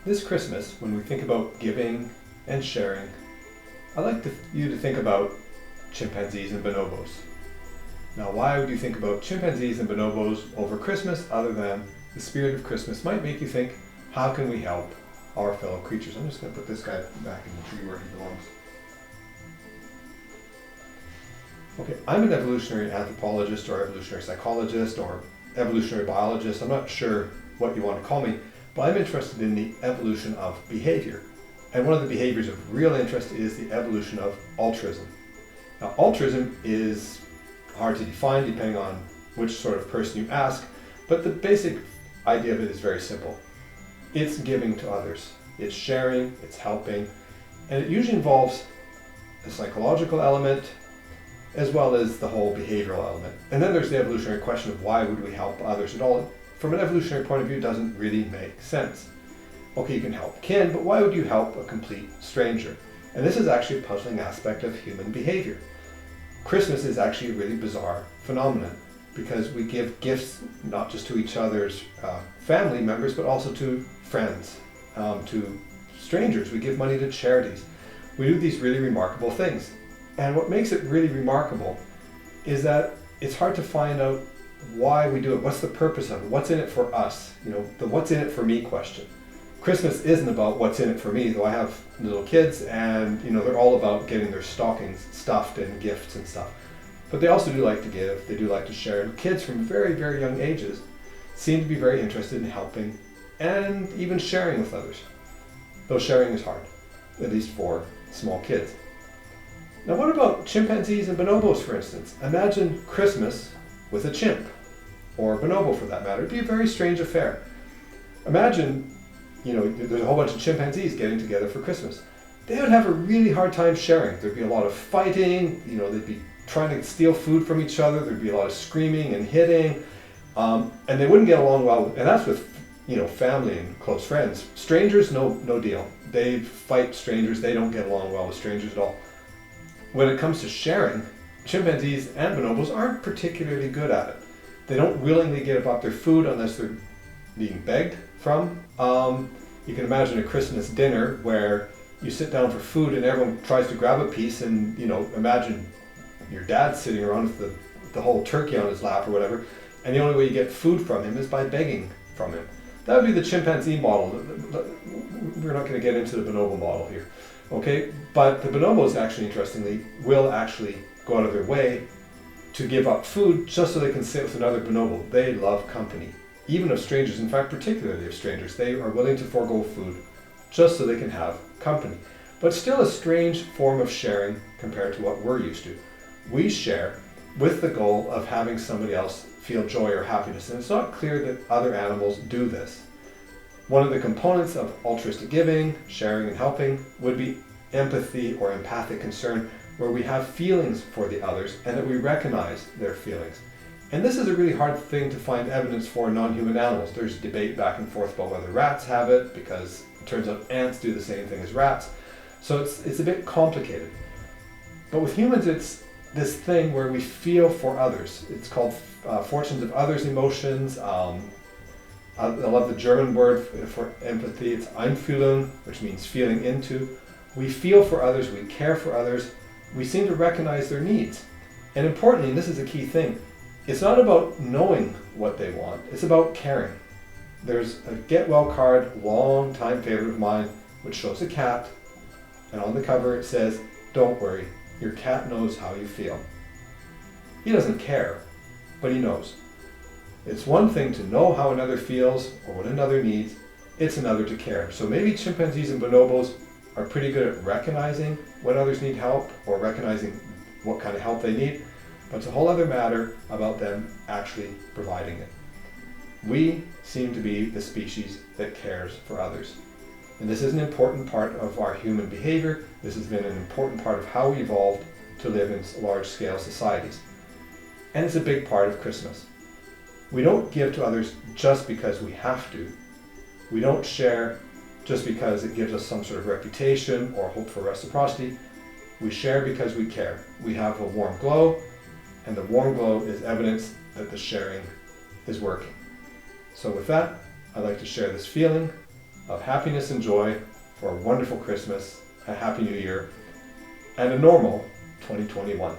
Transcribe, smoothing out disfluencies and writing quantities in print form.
This Christmas, when we think about giving and sharing, I'd like you to think about chimpanzees and bonobos. Now, why would you think about chimpanzees and bonobos over Christmas other than the spirit of Christmas might make you think, how can we help our fellow creatures? I'm just going to put this guy back in the tree where he belongs. Okay, I'm an evolutionary anthropologist or evolutionary psychologist or evolutionary biologist. I'm not sure what you want to call me, but I'm interested in the evolution of behavior. And one of the behaviors of real interest is the evolution of altruism. Now, altruism is hard to define depending on which sort of person you ask, but the basic idea of it is very simple. It's giving to others. It's sharing, it's helping, and it usually involves a psychological element as well as the whole behavioral element. And then there's the evolutionary question of why would we help others at all? From an evolutionary point of view, it doesn't really make sense. Okay, you can help kin, but why would you help a complete stranger? And this is actually a puzzling aspect of human behavior. Christmas is actually a really bizarre phenomenon because we give gifts not just to each other's family members, but also to friends, to strangers. We give money to charities. We do these really remarkable things. And what makes it really remarkable is that it's hard to find out why we do it. What's the purpose of it? What's in it for us? You know, the what's in it for me question. Christmas isn't about what's in it for me, though I have little kids and, you know, they're all about getting their stockings stuffed and gifts and stuff. But they also do like to give, they do like to share. And kids from very, very young ages seem to be very interested in helping and even sharing with others. Though sharing is hard, at least for small kids. Now, what about chimpanzees and bonobos, for instance? Imagine Christmas with a chimp, or a bonobo for that matter. It'd be a very strange affair. Imagine, you know, there's a whole bunch of chimpanzees getting together for Christmas. They would have a really hard time sharing. There'd be a lot of fighting, you know, they'd be trying to steal food from each other, there'd be a lot of screaming and hitting, and they wouldn't get along well, and that's with, you know, family and close friends. Strangers, no deal. They fight strangers, they don't get along well with strangers at all. When it comes to sharing, chimpanzees and bonobos aren't particularly good at it. They don't willingly give up their food unless they're being begged from. You can imagine a Christmas dinner where you sit down for food and everyone tries to grab a piece, and, you know, imagine your dad sitting around with the whole turkey on his lap or whatever, and the only way you get food from him is by begging from him. That would be the chimpanzee model. We're not going to get into the bonobo model here. Okay, but the bonobos actually, interestingly, will actually go out of their way to give up food just so they can sit with another bonobo. They love company, even of strangers. In fact, particularly of strangers. They are willing to forego food just so they can have company. But still a strange form of sharing compared to what we're used to. We share with the goal of having somebody else feel joy or happiness, and it's not clear that other animals do this. One of the components of altruistic giving, sharing and helping would be empathy or empathic concern, where we have feelings for the others and that we recognize their feelings. And this is a really hard thing to find evidence for in non-human animals. There's debate back and forth about whether rats have it, because it turns out ants do the same thing as rats. So it's a bit complicated. But with humans, it's this thing where we feel for others. It's called fortunes of others' emotions. I love the German word for empathy. It's Einfühlung, which means feeling into. We feel for others, we care for others, we seem to recognize their needs. And importantly, and this is a key thing, it's not about knowing what they want, it's about caring. There's a get well card, long time favorite of mine, which shows a cat, and on the cover it says, "Don't worry, your cat knows how you feel." He doesn't care, but he knows. It's one thing to know how another feels or what another needs, it's another to care. So maybe chimpanzees and bonobos are pretty good at recognizing when others need help or recognizing what kind of help they need, but it's a whole other matter about them actually providing it. We seem to be the species that cares for others. And this is an important part of our human behavior. This has been an important part of how we evolved to live in large-scale societies. And it's a big part of Christmas. We don't give to others just because we have to. We don't share just because it gives us some sort of reputation or hope for reciprocity. We share because we care. We have a warm glow, and the warm glow is evidence that the sharing is working. So with that, I'd like to share this feeling of happiness and joy for a wonderful Christmas, a Happy New Year, and a normal 2021.